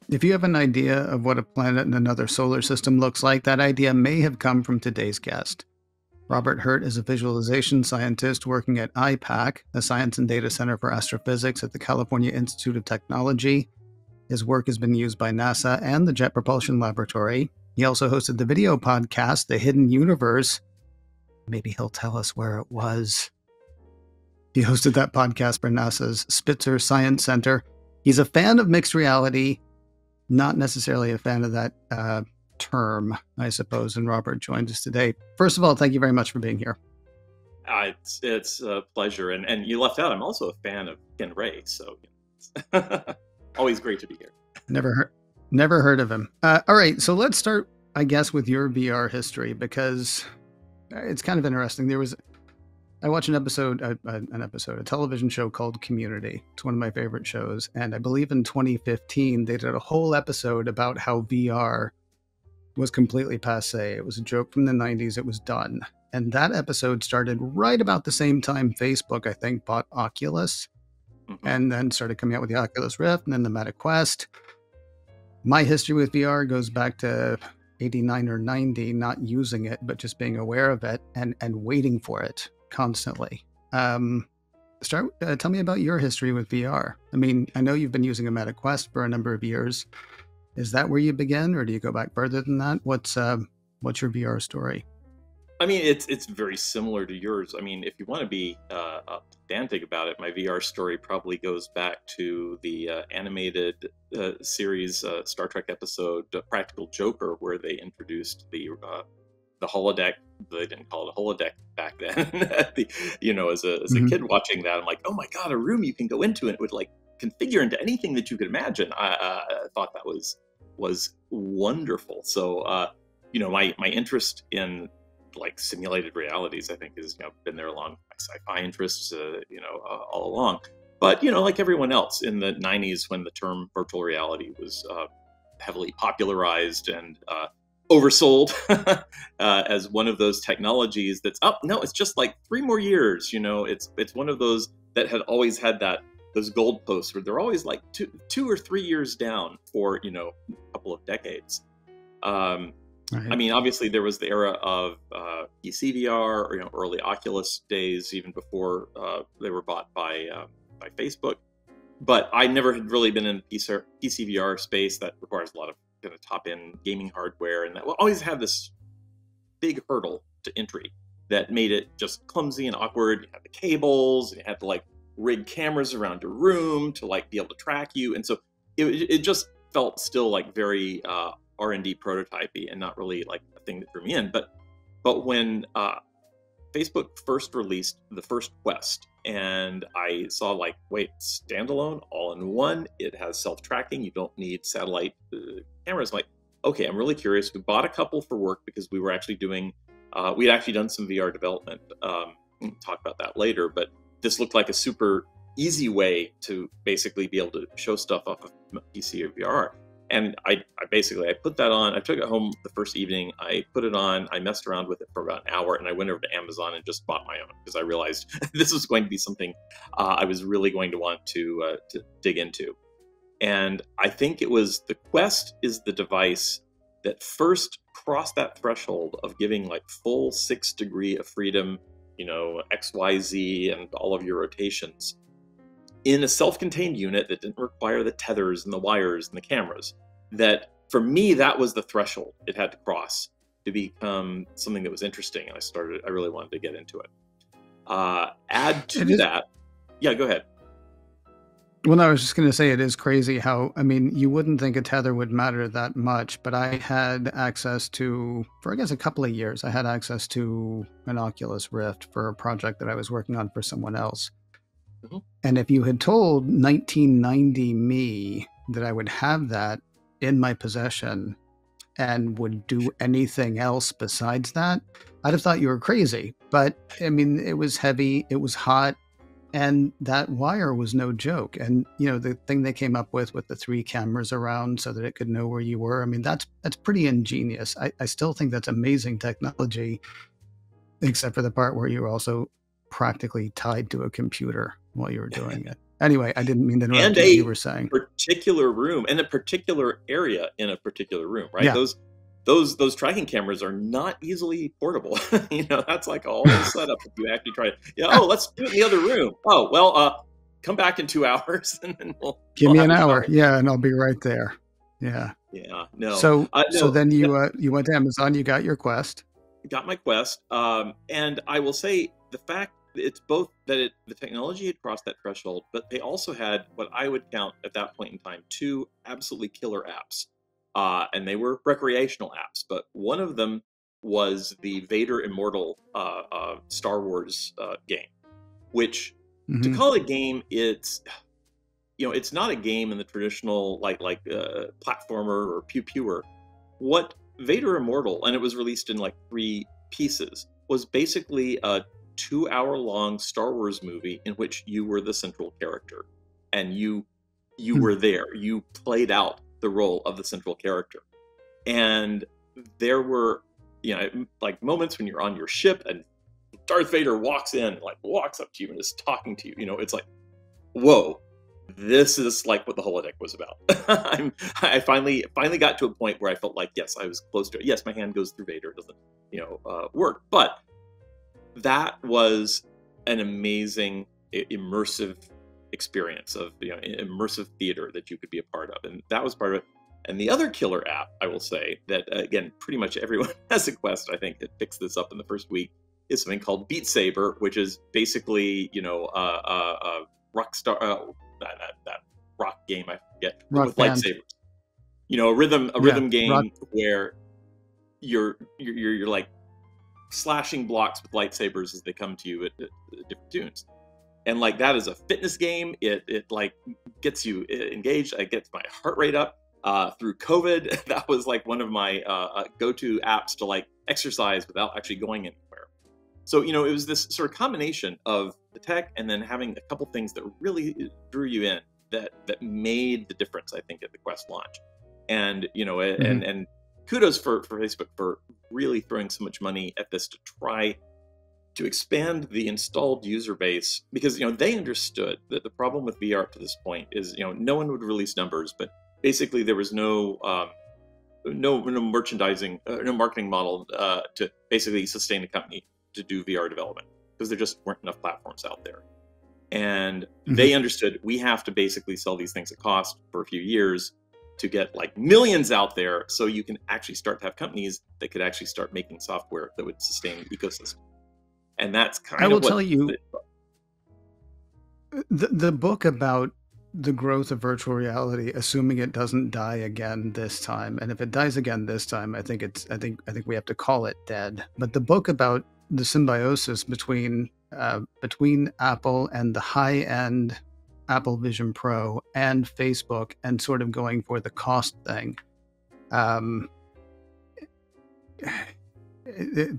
If you have an idea of what a planet in another solar system looks like, that idea may have come from today's guest. Robert Hurt is a visualization scientist working at IPAC, the Science and Data Center for Astrophysics at the California Institute of Technology. His work has been used by NASA and the Jet Propulsion Laboratory. He also hosted the video podcast, The Hidden Universe. Maybe he'll tell us where it was. He hosted that podcast for NASA's Spitzer Science Center. He's a fan of mixed reality, not necessarily a fan of that term, I suppose, and Robert joins us today. First of all, thank you very much for being here. It's a pleasure, and you left out, I'm also a fan of Ken Ray, so always great to be here. Never heard of him. All right, so let's start, I guess, with your VR history, because it's kind of interesting. I watched a television show called Community. It's one of my favorite shows. And I believe in 2015, they did a whole episode about how VR was completely passé. It was a joke from the 90s. It was done. And that episode started right about the same time Facebook, I think, bought Oculus and then started coming out with the Oculus Rift and then the Meta Quest. My history with VR goes back to 89 or 90, not using it, but just being aware of it and waiting for it constantly. Tell me about your history with VR. I mean, I know you've been using a Meta Quest for a number of years. Is that where you began, or do you go back further than that? What's your VR story? I mean, it's very similar to yours. I mean, if you want to be pedantic about it, my VR story probably goes back to the animated series Star Trek episode Practical Joker, where they introduced the holodeck. They didn't call it a holodeck back then. As a kid watching that, I'm like, oh my god, a room you can go into and it would like configure into anything that you could imagine. I thought that was wonderful. So my interest in like simulated realities, I think, has been there along my sci-fi interests, all along. But like everyone else in the 90s, when the term virtual reality was heavily popularized and oversold as one of those technologies that's it's just like 3 more years. It's one of those that had always had those goalposts where they're always like 2 or 3 years down for a couple of decades. Right. I mean, obviously there was the era of PC VR or early Oculus days, even before they were bought by Facebook. But I never had really been in the PC VR space. That requires a lot of kind of top-end gaming hardware, and that will always have this big hurdle to entry that made it just clumsy and awkward. You had the cables, and you had to like rig cameras around your room to like be able to track you, and so it just felt still like very R&D prototypey and not really like a thing that drew me in. But when Facebook first released the first Quest, and I saw like, wait, standalone, all in one, it has self-tracking, you don't need satellite cameras. I'm like, okay, I'm really curious. We bought a couple for work because we were actually doing, we'd actually done some VR development. We'll talk about that later, but this looked like a super easy way to basically be able to show stuff off of PC or VR. And I put that on. I took it home the first evening. I put it on. I messed around with it for about an hour, and I went over to Amazon and just bought my own because I realized this was going to be something I was really going to want to dig into. And I think it was the Quest is the device that first crossed that threshold of giving like full 6 degree of freedom, X, Y, Z, and all of your rotations in a self-contained unit that didn't require the tethers and the wires and the cameras. That for me, that was the threshold it had to cross to become something that was interesting. And I really wanted to get into it. Add to that. Yeah, go ahead. Well, no, I was just going to say, it is crazy how, I mean, you wouldn't think a tether would matter that much, but I had access to, for I guess a couple of years, I had access to an Oculus Rift for a project that I was working on for someone else. Mm-hmm. And if you had told 1990 me that I would have that in my possession and would do anything else besides that, I'd have thought you were crazy. But I mean, it was heavy, it was hot, and that wire was no joke. And, the thing they came up with the 3 cameras around so that it could know where you were, I mean, that's pretty ingenious. I still think that's amazing technology, except for the part where you were also practically tied to a computer while you were doing it. Anyway, I didn't mean to interrupt And you. a You were saying particular room and a particular area in a particular room, right? Yeah. Those tracking cameras are not easily portable. That's like a whole setup if you actually try it. Yeah, let's do it in the other room. Oh, well, come back in 2 hours and then give me have an a hour. couple. Yeah, and I'll be right there. Yeah. Yeah, no. So No, then you went to Amazon, you got your Quest. got my Quest, and I will say the fact it's both that the technology had crossed that threshold, but they also had what I would count at that point in time 2 absolutely killer apps, and they were recreational apps. But one of them was the Vader Immortal Star Wars game, which to call it a game, it's not a game in the traditional like platformer or pew-pewer. What Vader Immortal, and it was released in like 3 pieces, was basically a 2-hour-long Star Wars movie in which you were the central character, and you were there. You played out the role of the central character, and there were like moments when you're on your ship and Darth Vader walks up to you and is talking to you. It's like, whoa. This is like what the holodeck was about. I finally got to a point where I felt like, yes, I was close to it. Yes, my hand goes through Vader. It doesn't, work. But that was an amazing, immersive experience of, immersive theater that you could be a part of. And that was part of it. And the other killer app, I will say, that, again, pretty much everyone has a Quest, I think, that picks this up in the first week, is something called Beat Saber, which is basically, Rockstar... that rock game, I forget, with lightsabers. A rhythm game where you're like slashing blocks with lightsabers as they come to you at different tunes. And like that is a fitness game. It like gets you engaged. It gets my heart rate up. Through COVID, that was like one of my go-to apps to like exercise without actually going anywhere. So, it was this sort of combination of the tech and then having a couple things that really drew you in that made the difference, I think, at the Quest launch. And, and kudos for Facebook for really throwing so much money at this to try to expand the installed user base, because, they understood that the problem with VR to this point is, no one would release numbers, but basically there was no merchandising, no marketing model to basically sustain a company to do VR development, because there just weren't enough platforms out there. And they understood we have to basically sell these things at cost for a few years to get like millions out there, so you can actually start to have companies that could actually start making software that would sustain the ecosystem. And that's kind of what... I will tell you, the book about the growth of virtual reality, assuming it doesn't die again this time, and if it dies again this time, I think we have to call it dead. But the book about the symbiosis between Apple and the high-end Apple Vision Pro and Facebook, and sort of going for the cost thing,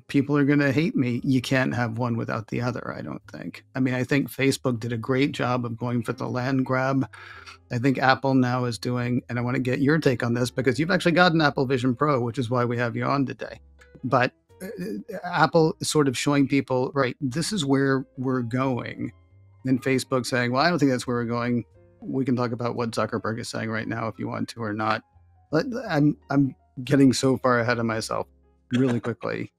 people are going to hate me. You can't have one without the other, I don't think. I mean, I think Facebook did a great job of going for the land grab. I think Apple now is doing, and I want to get your take on this because you've actually got an Apple Vision Pro, which is why we have you on today. But Apple is sort of showing people, right, this is where we're going. And Facebook saying, well, I don't think that's where we're going. We can talk about what Zuckerberg is saying right now if you want to or not. But I'm getting so far ahead of myself really quickly.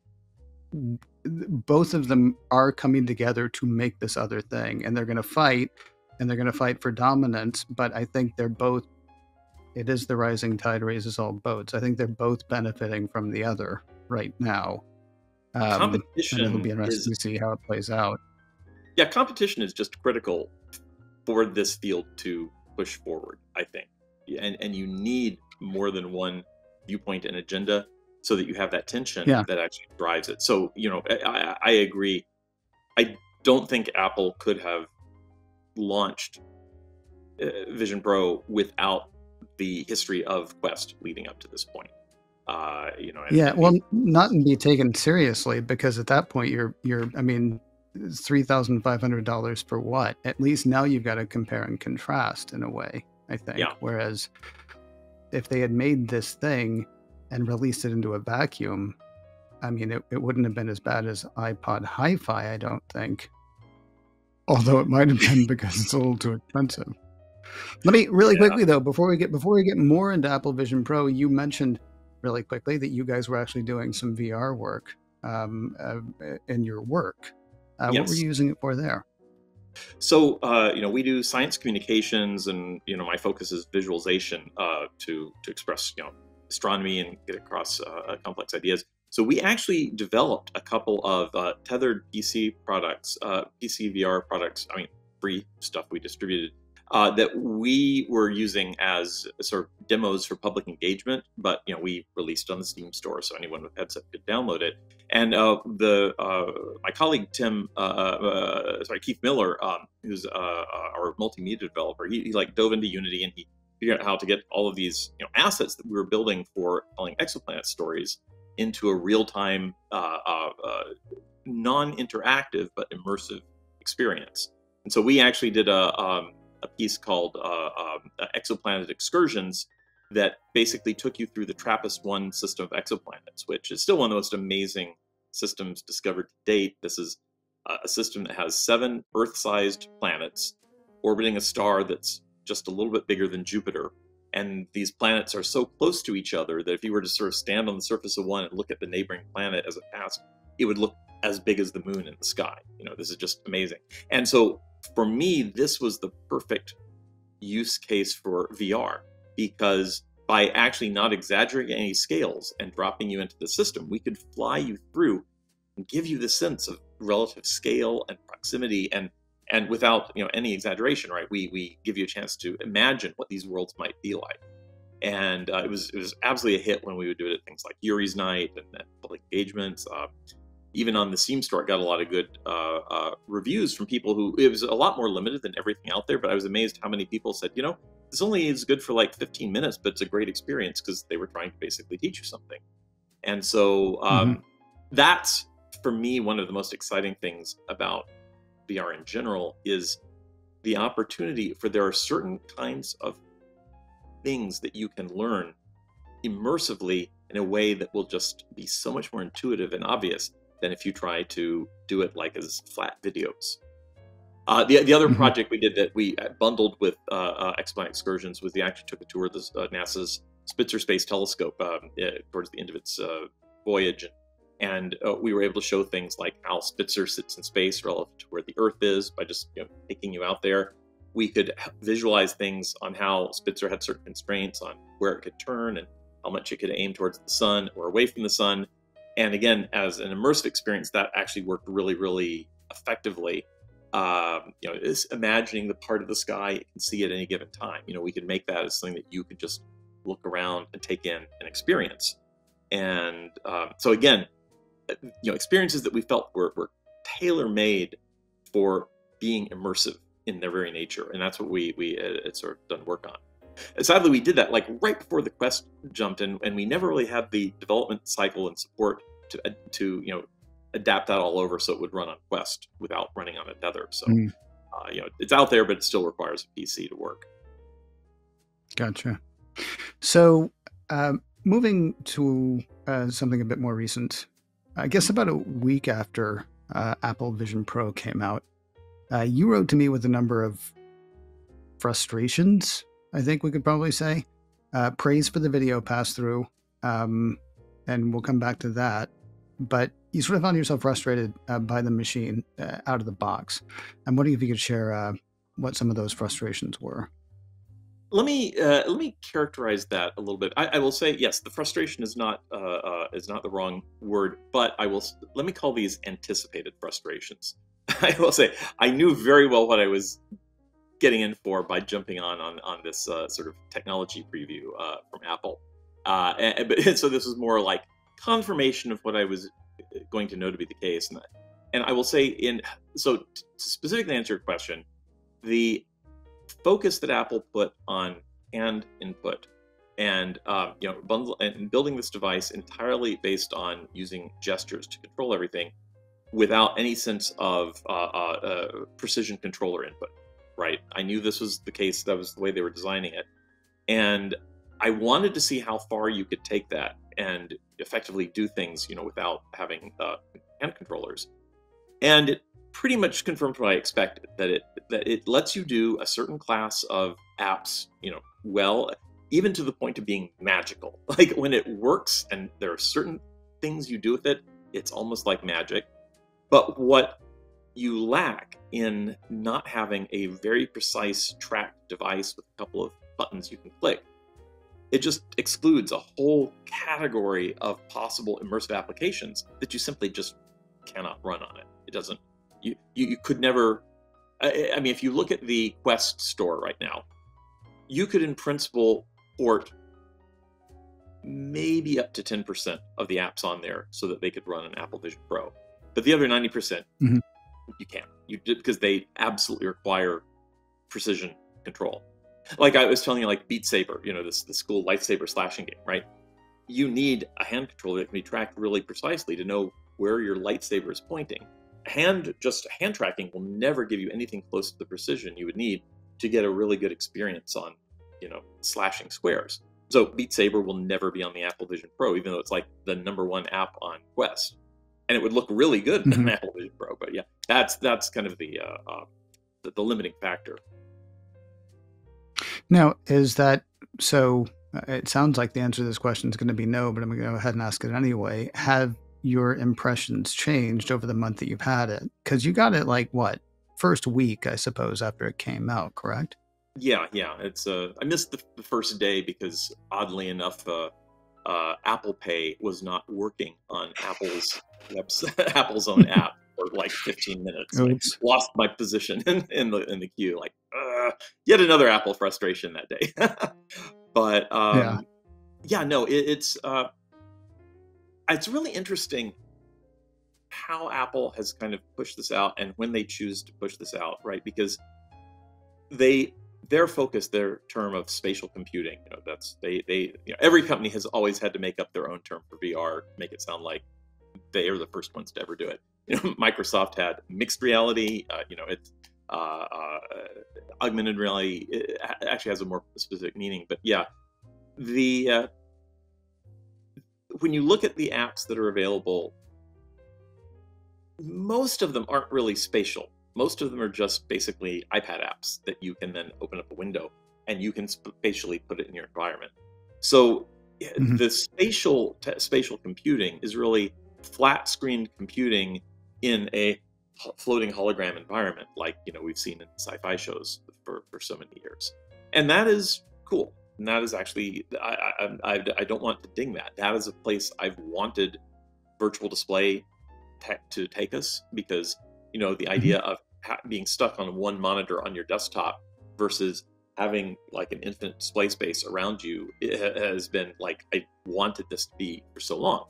Both of them are coming together to make this other thing, and they're going to fight, and they're going to fight for dominance. But I think they're both, it is the rising tide raises all boats. I think they're both benefiting from the other right now. Competition, and it'll be interesting to see how it plays out. Yeah, competition is just critical for this field to push forward, I think. And you need more than one viewpoint and agenda so that you have that tension that actually drives it. So, I agree. I don't think Apple could have launched Vision Pro without the history of Quest leading up to this point. Not be taken seriously, because at that point you're I mean, $3,500 for what? At least now you've got to compare and contrast in a way, I think. Yeah. Whereas if they had made this thing and released it into a vacuum, I mean, it wouldn't have been as bad as iPod Hi-Fi, I don't think. Although it might have been because it's a little too expensive. Let me really quickly though, before we get more into Apple Vision Pro, you mentioned really quickly that you guys were actually doing some VR work in your work. Yes. What were you using it for there? So, we do science communications, and my focus is visualization to express astronomy and get across complex ideas. So we actually developed a couple of tethered PC products, PC VR products. I mean, free stuff we distributed that we were using as sort of demos for public engagement. But we released on the Steam store, so anyone with headset could download it. And my colleague Keith Miller, who's our multimedia developer, he like dove into Unity, and he figured out how to get all of these assets that we were building for telling exoplanet stories into a real-time, non-interactive but immersive experience. And so we actually did a piece called Exoplanet Excursions that basically took you through the TRAPPIST-1 system of exoplanets, which is still one of the most amazing systems discovered to date. This is a system that has 7 Earth-sized planets orbiting a star that's just a little bit bigger than Jupiter. And these planets are so close to each other that if you were to sort of stand on the surface of one and look at the neighboring planet as it passed, it would look as big as the moon in the sky. This is just amazing. And so for me, this was the perfect use case for VR, because by actually not exaggerating any scales and dropping you into the system, we could fly you through and give you the sense of relative scale and proximity, and without any exaggeration, right? We give you a chance to imagine what these worlds might be like. And it was absolutely a hit when we would do it at things like Yuri's Night and public engagements. Even on the Steam store, it got a lot of good reviews from people who, it was a lot more limited than everything out there, but I was amazed how many people said, this only is good for like 15 minutes, but it's a great experience, because they were trying to basically teach you something. And so that's, for me, one of the most exciting things about VR in general is the opportunity for there are certain kinds of things that you can learn immersively in a way that will just be so much more intuitive and obvious than if you try to do it like as flat videos. The other project we did that we bundled with Exoplanet Excursions was we actually took a tour of NASA's Spitzer Space Telescope towards the end of its voyage. And we were able to show things like how Spitzer sits in space relative to where the Earth is by just taking you out there. We could visualize things on how Spitzer had certain constraints on where it could turn and how much it could aim towards the sun or away from the sun. And again, as an immersive experience, that actually worked really, really effectively. It's imagining the part of the sky it can see at any given time. We could make that as something that you could just look around and take in and experience. And so again, experiences that we felt were tailor-made for being immersive in their very nature, and that's what we had sort of done work on. And sadly, we did that like right before the Quest jumped in, and we never really had the development cycle and support to adapt that all over so it would run on Quest without running on a tether. So it's out there, but it still requires a PC to work. Gotcha. So moving to something a bit more recent. I guess about a week after Apple Vision Pro came out, you wrote to me with a number of frustrations, I think we could probably say. Praise for the video pass-through, and we'll come back to that. But you sort of found yourself frustrated by the machine out of the box. I'm wondering if you could share what some of those frustrations were. Let me characterize that a little bit. I will say, yes, the frustration is not the wrong word, but let me call these anticipated frustrations. I will say I knew very well what I was getting in for by jumping on this sort of technology preview from Apple, but so this was more like confirmation of what I was going to know to be the case, and I will say to specifically answer your question, the focus that Apple put on hand input and bundle and building this device entirely based on using gestures to control everything without any sense of precision controller input, right? I knew this was the case. That was the way they were designing it. And I wanted to see how far you could take that and effectively do things, without having hand controllers. And pretty much confirmed what I expected, that it lets you do a certain class of apps, well, even to the point of being magical. Like when it works and there are certain things you do with it, it's almost like magic. But what you lack in not having a very precise tracked device with a couple of buttons you can click, it just excludes a whole category of possible immersive applications that you simply just cannot run on it. It doesn't, you could never, I mean, if you look at the Quest store right now, you could in principle port maybe up to 10% of the apps on there so that they could run an Apple Vision Pro. But the other 90%, you can't. Because they absolutely require precision control. Like I was telling you, like Beat Saber, this cool lightsaber slashing game, right? You need a hand controller that can be tracked really precisely to know where your lightsaber is pointing. Just hand tracking will never give you anything close to the precision you would need to get a really good experience on, slashing squares. So Beat Saber will never be on the Apple Vision Pro, even though it's like the #1 app on Quest, and it would look really good in an Apple Vision Pro. But yeah, that's kind of the limiting factor. Now, is that so? It sounds like the answer to this question is going to be no, but I'm going to go ahead and ask it anyway. Have your impressions changed over the month that you've had it? Because you got it like what, first week, I suppose, after it came out, correct? Yeah. It's I missed the first day because oddly enough, Apple Pay was not working on Apple's Apple's own app for like 15 minutes. I lost my position in the queue. Like yet another Apple frustration that day. But it's really interesting how Apple has kind of pushed this out and when they choose to push this out, right? Because their focus, their term of spatial computing, every company has always had to make up their own term for VR, make it sound like they are the first ones to ever do it. Microsoft had mixed reality. It's augmented reality. It actually has a more specific meaning, but yeah, when you look at the apps that are available, most of them aren't really spatial. Most of them are just basically iPad apps that you can then open up a window and you can spatially put it in your environment. So the spatial computing is really flat screen computing in a floating hologram environment, like we've seen in sci-fi shows for so many years, and that is cool. And that is actually, I don't want to ding that. That is a place I've wanted virtual display tech to take us, because the idea of being stuck on one monitor on your desktop versus having like an infinite display space around you, it has been like I wanted this to be for so long.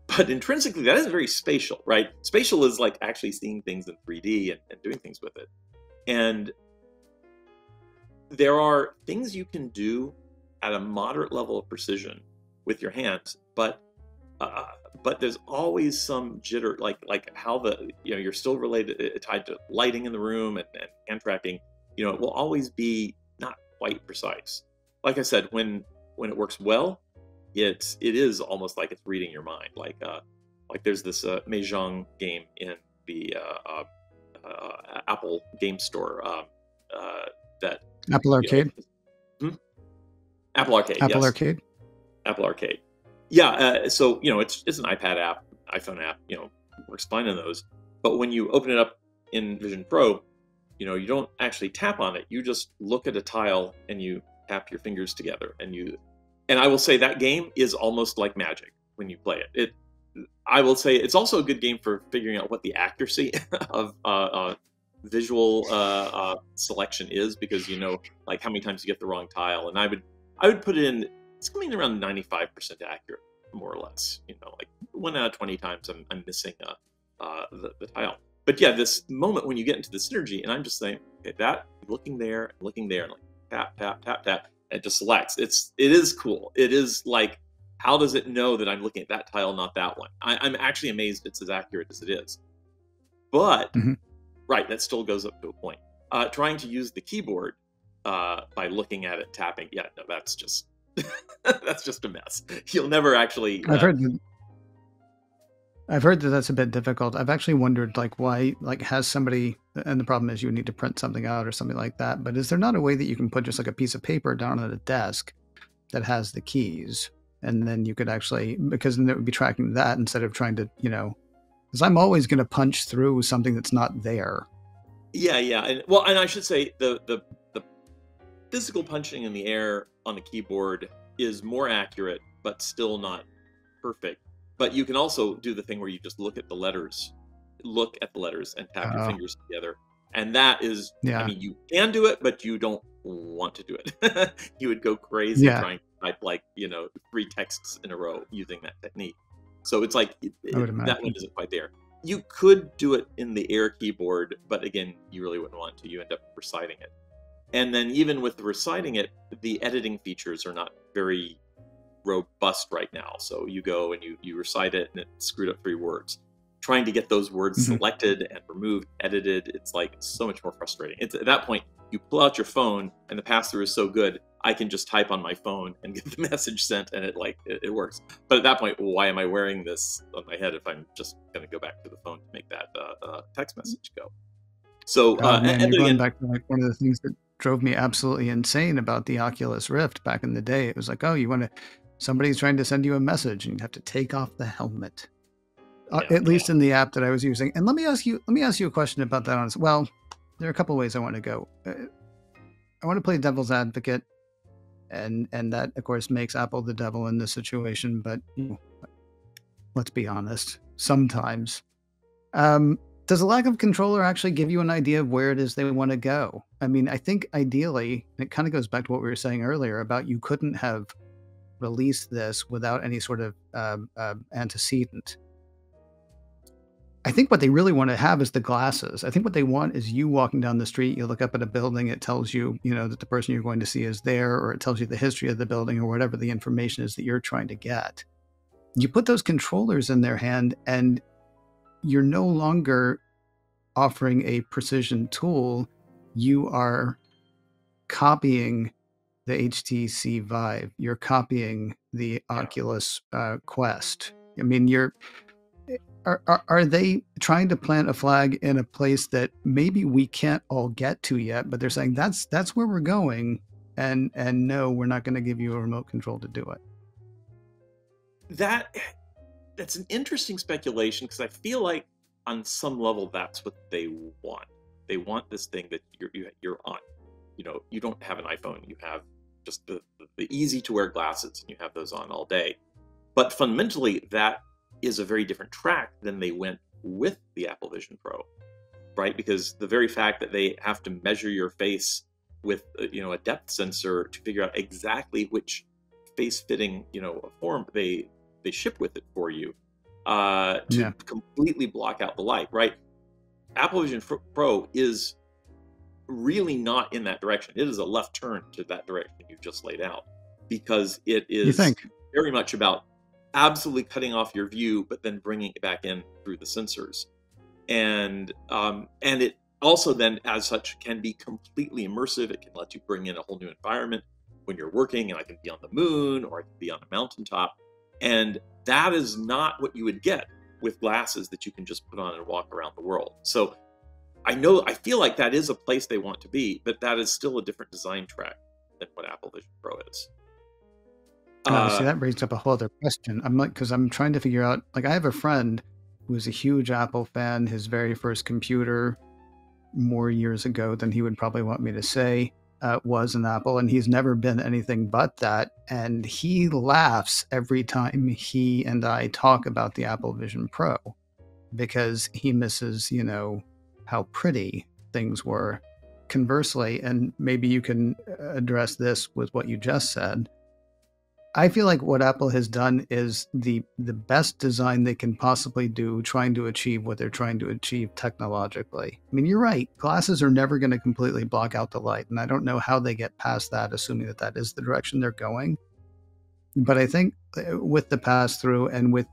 But intrinsically, that is very spatial, right? Spatial is like actually seeing things in 3D and doing things with it. And there are things you can do at a moderate level of precision with your hands, but there's always some jitter, like how you're still tied to lighting in the room and hand tracking. It will always be not quite precise. Like I said, when it works well, it is almost like it's reading your mind. Like there's this Mahjong game in the Apple Game Store that Apple Arcade. Apple Arcade. Apple yes. Arcade. Apple Arcade. Yeah. So it's an iPad app, iPhone app. Works fine on those. But when you open it up in Vision Pro, you don't actually tap on it. You just look at a tile and you tap your fingers together, and I will say that game is almost like magic when you play it. I will say it's also a good game for figuring out what the accuracy of visual selection is, because like how many times you get the wrong tile. And I would put it in, it's coming around 95% accurate, more or less. Like 1 out of 20 times I'm missing the tile. But yeah, this moment when you get into the synergy, and I'm just saying, okay, that looking there, and like tap, tap, tap, tap, and it just selects. It is cool. It is like, how does it know that I'm looking at that tile, not that one? I'm actually amazed it's as accurate as it is. But right, that still goes up to a point. Trying to use the keyboard by looking at it, tapping, yeah, no, that's just that's just a mess. You'll never actually. I've heard. I've heard that that's a bit difficult. I've actually wondered, like, why, like, has somebody, and the problem is you need to print something out or something like that, but is there not a way that you can put just like a piece of paper down at a desk that has the keys? And then you could actually, because then it would be tracking that instead of trying to, because I'm always going to punch through something that's not there. Yeah, and I should say the physical punching in the air on the keyboard is more accurate, but still not perfect. But you can also do the thing where you just look at the letters and tap your fingers together. And that is, I mean, you can do it, but you don't want to do it. You would go crazy trying to type like, 3 texts in a row using that technique. So it's like, that one isn't quite there. You could do it in the Air keyboard, but again, you really wouldn't want to. You end up reciting it. And then even with reciting it, the editing features are not very robust right now. So you go and you recite it and it screwed up 3 words. Trying to get those words selected and removed, edited, it's like so much more frustrating. It's at that point, you pull out your phone and the pass-through is so good, I can just type on my phone and get the message sent and it works. But at that point, why am I wearing this on my head if I'm just going to go back to the phone to make that text message go? So, and going back to like one of the things that drove me absolutely insane about the Oculus Rift back in the day, it was like, oh, somebody's trying to send you a message and you have to take off the helmet. At least in the app that I was using. And let me ask you a question about that. Well, there are a couple of ways I want to go. I want to play devil's advocate, and that of course makes Apple the devil in this situation. But let's be honest, sometimes does a lack of controller actually give you an idea of where it is they want to go? I mean, I think ideally, and it kind of goes back to what we were saying earlier about you couldn't have released this without any sort of antecedent. I think what they really want to have is the glasses. I think what they want is you walking down the street, you look up at a building, it tells you, that the person you're going to see is there, or it tells you the history of the building or whatever the information is that you're trying to get. You put those controllers in their hand and you're no longer offering a precision tool. You are copying the HTC Vive. You're copying the Oculus Quest. I mean, Are they trying to plant a flag in a place that maybe we can't all get to yet, but they're saying that's where we're going, and no, we're not going to give you a remote control to do it? That's an interesting speculation, because I feel like on some level that's what they want. They want this thing that you're on. You don't have an iPhone. You have just the easy to wear glasses, and you have those on all day. But fundamentally, that is a very different track than they went with the Apple Vision Pro, right? Because the very fact that they have to measure your face with a depth sensor to figure out exactly which face-fitting form they ship with it for you to completely block out the light, right? Apple Vision Pro is really not in that direction. It is a left turn to that direction you've just laid out, because it is very much about absolutely cutting off your view, but then bringing it back in through the sensors. And it also then, as such, can be completely immersive. It can let you bring in a whole new environment when you're working, and I can be on the moon, or I can be on a mountaintop. And that is not what you would get with glasses that you can just put on and walk around the world. So I feel like that is a place they want to be, but that is still a different design track than what Apple Vision Pro is. See, that brings up a whole other question. Because I'm trying to figure out, like, I have a friend who was a huge Apple fan. His very first computer, more years ago than he would probably want me to say, was an Apple, and he's never been anything but that. And he laughs every time he and I talk about the Apple Vision Pro, because he misses, how pretty things were. Conversely, and maybe you can address this with what you just said, I feel like what Apple has done is the best design they can possibly do, trying to achieve what they're trying to achieve technologically. I mean, you're right. Glasses are never going to completely block out the light, and I don't know how they get past that, assuming that that is the direction they're going. But I think with the pass-through and with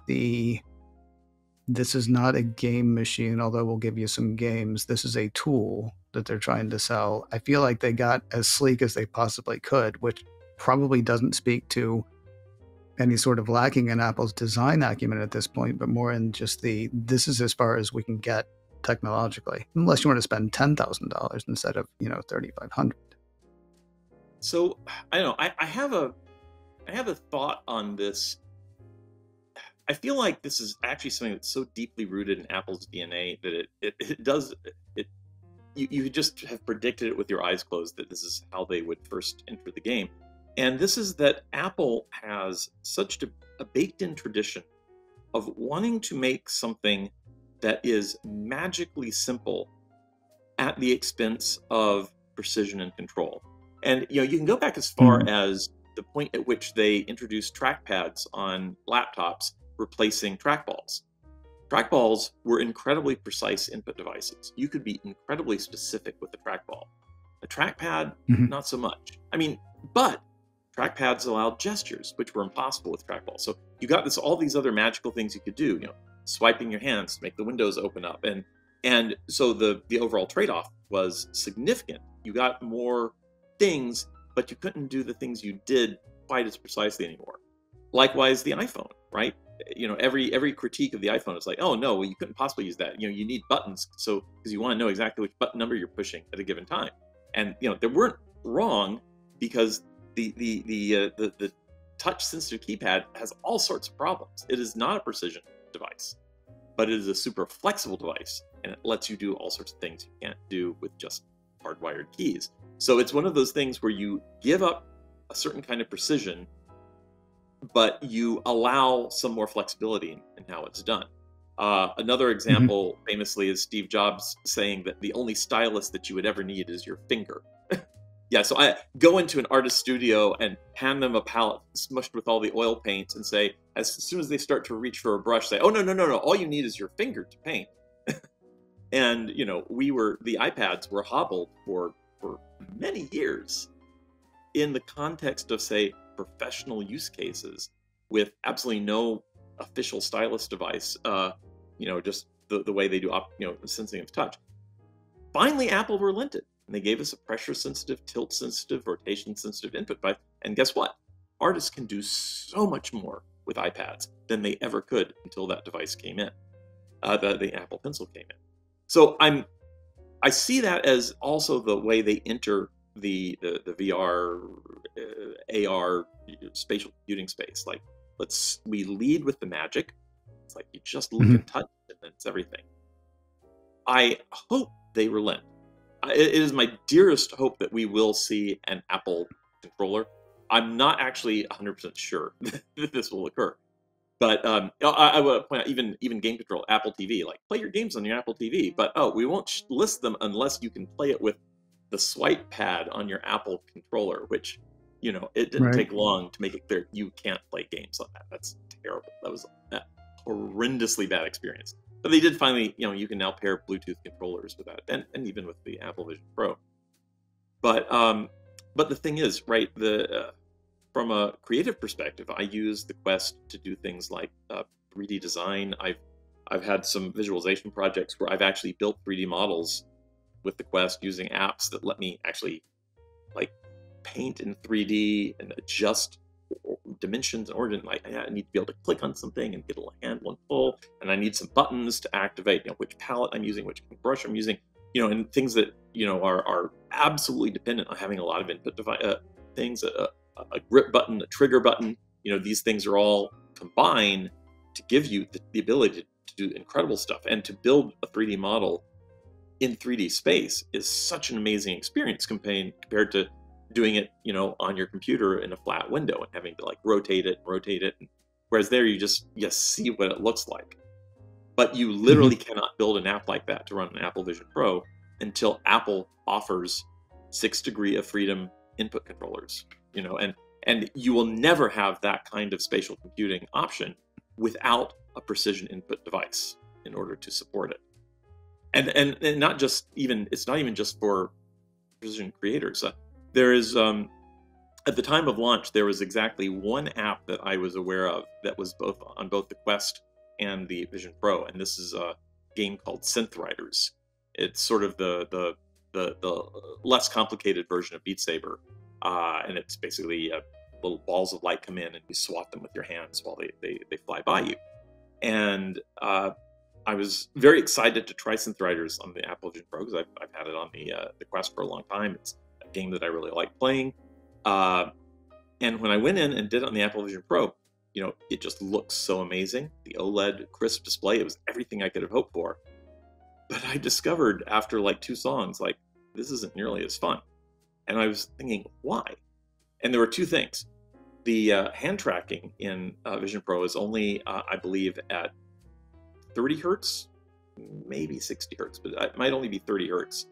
this is not a game machine, although we'll give you some games. This is a tool that they're trying to sell. I feel like they got as sleek as they possibly could, which probably doesn't speak to any sort of lacking in Apple's design acumen at this point, but more in just this is as far as we can get technologically, unless you want to spend $10,000 instead of, $3,500. So I don't know. I have a thought on this. I feel like this is actually something that's so deeply rooted in Apple's DNA that you just have predicted it with your eyes closed that this is how they would first enter the game. And this is that Apple has such a baked-in tradition of wanting to make something that is magically simple at the expense of precision and control. And you can go back as far as the point at which they introduced trackpads on laptops, replacing trackballs. Trackballs were incredibly precise input devices. You could be incredibly specific with the trackball. A trackpad, not so much. I mean, but trackpads allowed gestures, which were impossible with trackballs. So you got all these other magical things you could do, swiping your hands to make the windows open up. And so the overall trade-off was significant. You got more things, but you couldn't do the things you did quite as precisely anymore. Likewise, the iPhone, right? Every critique of the iPhone is like, oh no, well, you couldn't possibly use that. You need buttons, because you want to know exactly which button number you're pushing at a given time. And they weren't wrong, because the touch sensitive keypad has all sorts of problems. It is not a precision device, but it is a super flexible device, and it lets you do all sorts of things you can't do with just hardwired keys. So it's one of those things where you give up a certain kind of precision, but you allow some more flexibility in how it's done. Another example, famously, is Steve Jobs saying that the only stylus that you would ever need is your finger. Yeah, so I go into an artist studio and hand them a palette smushed with all the oil paints and say, as soon as they start to reach for a brush, say, oh, no, all you need is your finger to paint. And, the iPads were hobbled for many years in the context of, say, professional use cases with absolutely no official stylus device, just the way they do, sensing of touch. Finally, Apple relented. And they gave us a pressure-sensitive, tilt-sensitive, rotation-sensitive input device. And guess what? Artists can do so much more with iPads than they ever could until that device came in, the Apple Pencil came in. So I see that as also the way they enter the VR, AR, spatial computing space. Like, we lead with the magic. It's like you just look and touch, and then it's everything. I hope they relent. It is my dearest hope that we will see an Apple controller. I'm not actually 100% sure that this will occur. But I would point out, even game control, Apple TV, like, play your games on your Apple TV. But, we won't list them unless you can play it with the swipe pad on your Apple controller, which, it didn't take long to make it clear you can't play games on that. That's terrible. That was a horrendously bad experience. But they did finally, you can now pair Bluetooth controllers with that, and even with the Apple Vision Pro. But the thing is, right, from a creative perspective, I use the Quest to do things like 3D design. I've had some visualization projects where I've actually built 3D models with the Quest using apps that let me actually paint in 3D and adjust dimensions and origin. Like, I need to be able to click on something and get a hand one pull, and I need some buttons to activate which palette I'm using, which brush I'm using, and things that are absolutely dependent on having a lot of input things, a grip button, a trigger button. These things are all combined to give you the ability to do incredible stuff. And to build a 3D model in 3D space is such an amazing experience compared to doing it, on your computer in a flat window and having to rotate it. Whereas there you just see what it looks like. But you literally cannot build an app like that to run an Apple Vision Pro until Apple offers 6 degree of freedom input controllers, and you will never have that kind of spatial computing option without a precision input device in order to support it. And not just it's not even just for precision creators. There is, at the time of launch, there was exactly one app that I was aware of that was on both the Quest and the Vision Pro, and this is a game called Synth Riders. It's sort of the less complicated version of Beat Saber, and it's basically little balls of light come in and you swat them with your hands while they fly by you. And I was very excited to try Synth Riders on the Apple Vision Pro because I've had it on the Quest for a long time. It's a game that I really like playing. And when I went in and did it on the Apple Vision Pro, you know, it just looks so amazing. The OLED crisp display, it was everything I could have hoped for. But I discovered after like 2 songs, like, this isn't nearly as fun. And I was thinking, why? And there were 2 things. The hand tracking in Vision Pro is only, I believe, at 30 hertz, maybe 60 hertz, but it might only be 30 hertz.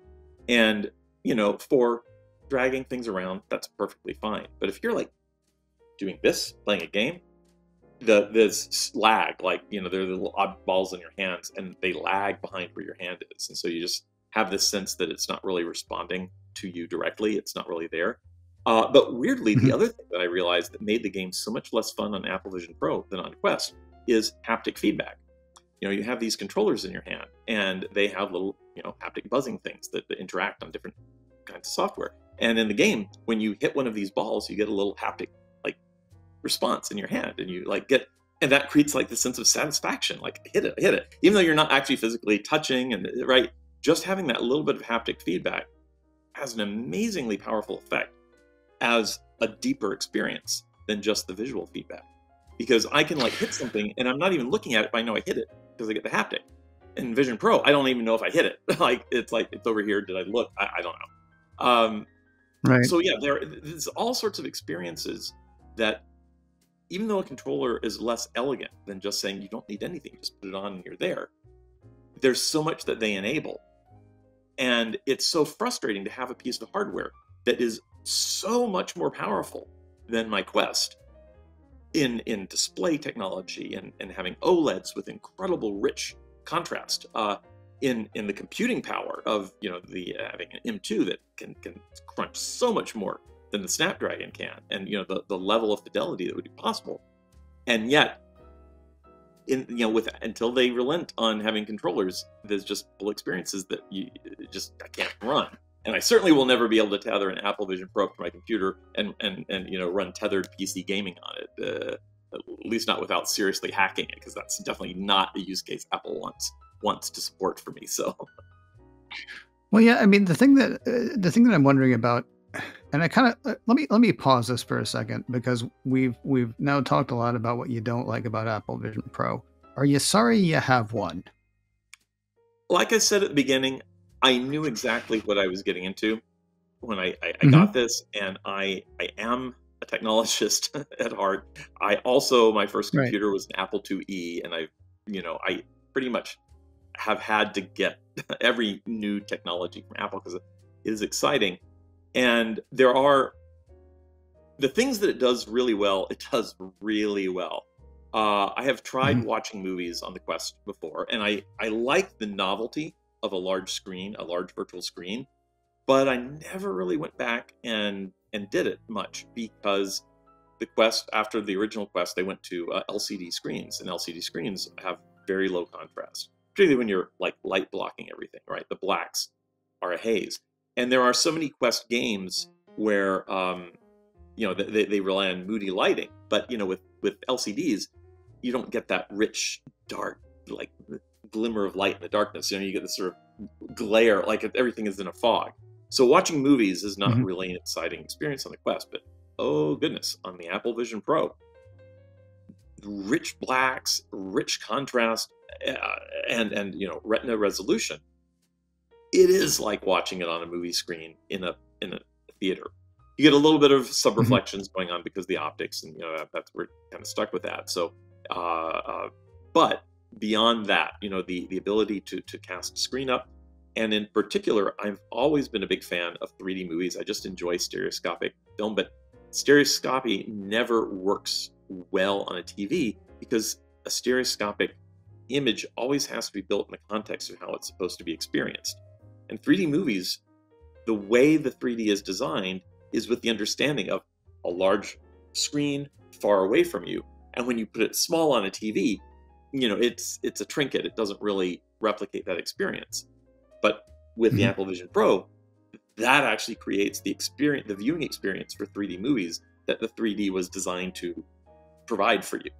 And, you know, for dragging things around, that's perfectly fine. But if you're like doing this, playing a game, this lag, like, you know, they're the little odd balls in your hands and they lag behind where your hand is. And so you just have this sense that it's not really responding to you directly. It's not really there. But weirdly, the other thing that I realized that made the game so much less fun on Apple Vision Pro than on Quest is haptic feedback. You know, you have these controllers in your hand and they have little, you know, haptic buzzing things that interact on different kinds of software. And in the game, when you hit one of these balls, you get a little haptic like response in your hand, and you like get, and that creates like the sense of satisfaction, like hit it, even though you're not actually physically touching, and right, just having that little bit of haptic feedback has an amazingly powerful effect as a deeper experience than just the visual feedback. Because I can like hit something and I'm not even looking at it, but I know I hit it because I get the haptic. In Vision Pro, I don't even know if I hit it. like it's over here. Did I look? I don't know. Right. So yeah, there's all sorts of experiences that, even though a controller is less elegant than just saying you don't need anything, just put it on and you're there, there's so much that they enable. And it's so frustrating to have a piece of hardware that is so much more powerful than my Quest in display technology and having OLEDs with incredible rich contrast, in the computing power of, you know, having an M2 that can crunch so much more than the Snapdragon can, and, you know, the level of fidelity that would be possible. And yet, until they relent on having controllers, there's just full experiences that I can't run. And I certainly will never be able to tether an Apple Vision Pro to my computer and you know, run tethered PC gaming on it. At least not without seriously hacking it, because that's definitely not a use case Apple wants to support for me. So, well, yeah, I mean, the thing that I'm wondering about, and I kind of let me pause this for a second, because we've now talked a lot about what you don't like about Apple Vision Pro. Are you sorry you have one? Like I said at the beginning, I knew exactly what I was getting into when I got this, and I am a technologist at heart. My first computer was an Apple IIe, and I pretty much have had to get every new technology from Apple because it is exciting. And there are the things that it does really well. It does really well. I have tried watching movies on the Quest before, and I like the novelty of a large screen, a large virtual screen, but I never really went back and did it much, because the Quest, after the original Quest, they went to LCD screens, and LCD screens have very low contrast, particularly when you're like light blocking everything, right? The blacks are a haze. And there are so many Quest games where, you know, they rely on moody lighting, but, you know, with LCDs, you don't get that rich, dark, like glimmer of light in the darkness. You know, you get this sort of glare, like everything is in a fog. So watching movies is not really an exciting experience on the Quest, but oh goodness, on the Apple Vision Pro, rich blacks, rich contrast, and you know, Retina resolution. It is like watching it on a movie screen in a theater. You get a little bit of sub-reflections going on because of the optics, and, you know, we're kind of stuck with that. So, but beyond that, you know, the ability to cast screen up, and in particular, I've always been a big fan of 3D movies. I just enjoy stereoscopic film, but stereoscopy never works well on a TV because a stereoscopic image always has to be built in the context of how it's supposed to be experienced. And 3D movies, the way the 3D is designed is with the understanding of a large screen far away from you. And when you put it small on a TV, you know, it's a trinket. It doesn't really replicate that experience. But with the Apple Vision Pro, that actually creates the viewing experience for 3D movies that the 3D was designed to provide for you.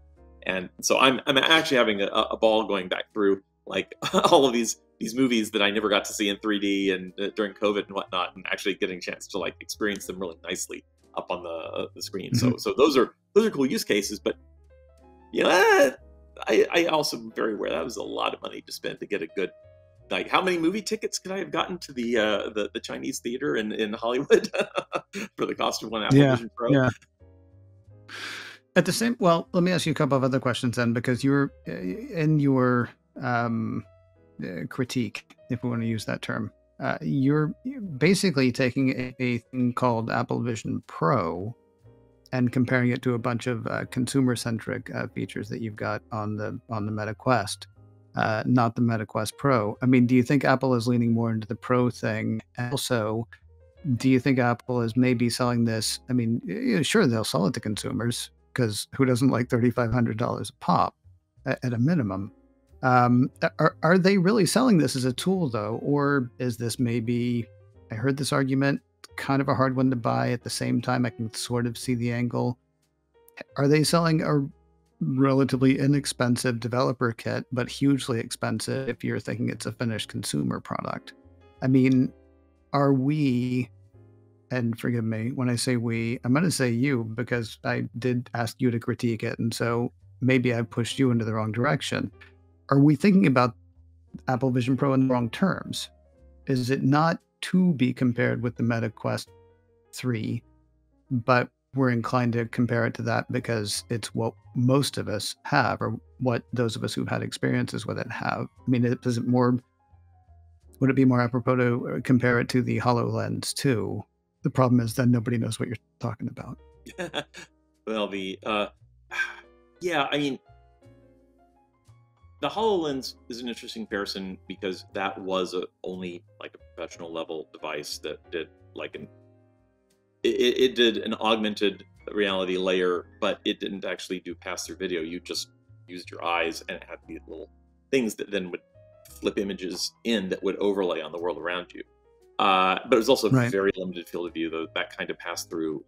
And so I'm actually having a ball going back through like all of these movies that I never got to see in 3D and during COVID and whatnot, and actually getting a chance to like experience them really nicely up on the screen. Mm-hmm. So those are cool use cases, but I also am very aware that was a lot of money to spend to get a good. Like, how many movie tickets could I have gotten to the Chinese theater in Hollywood for the cost of one Apple Vision Pro? Yeah. At the same, well, let me ask you a couple of other questions then, because you're in your critique, if we want to use that term, you're basically taking a thing called Apple Vision Pro and comparing it to a bunch of consumer-centric features that you've got on the Meta Quest, not the Meta Quest Pro. I mean, do you think Apple is leaning more into the Pro thing? And also, do you think Apple is maybe selling this? I mean, sure, they'll sell it to consumers, because who doesn't like $3,500 a pop at a minimum? Are they really selling this as a tool, though? Or is this maybe, I heard this argument, kind of a hard one to buy. At the same time, I can sort of see the angle. Are they selling a relatively inexpensive developer kit, but hugely expensive if you're thinking it's a finished consumer product? I mean, are we, and forgive me when I say we, I'm going to say you, because I did ask you to critique it, and so maybe I pushed you into the wrong direction. Are we thinking about Apple Vision Pro in the wrong terms? Is it not to be compared with the Meta Quest 3, but we're inclined to compare it to that because it's what most of us have, or what those of us who've had experiences with it have? I mean, would it be more apropos to compare it to the HoloLens 2? The problem is then nobody knows what you're talking about. Well, I mean, the HoloLens is an interesting comparison because that was only like a professional level device that did like it did an augmented reality layer, but it didn't actually do pass-through video. You just used your eyes, and it had these little things that then would flip images in that would overlay on the world around you. But it was also a very limited field of view. That kind of pass-through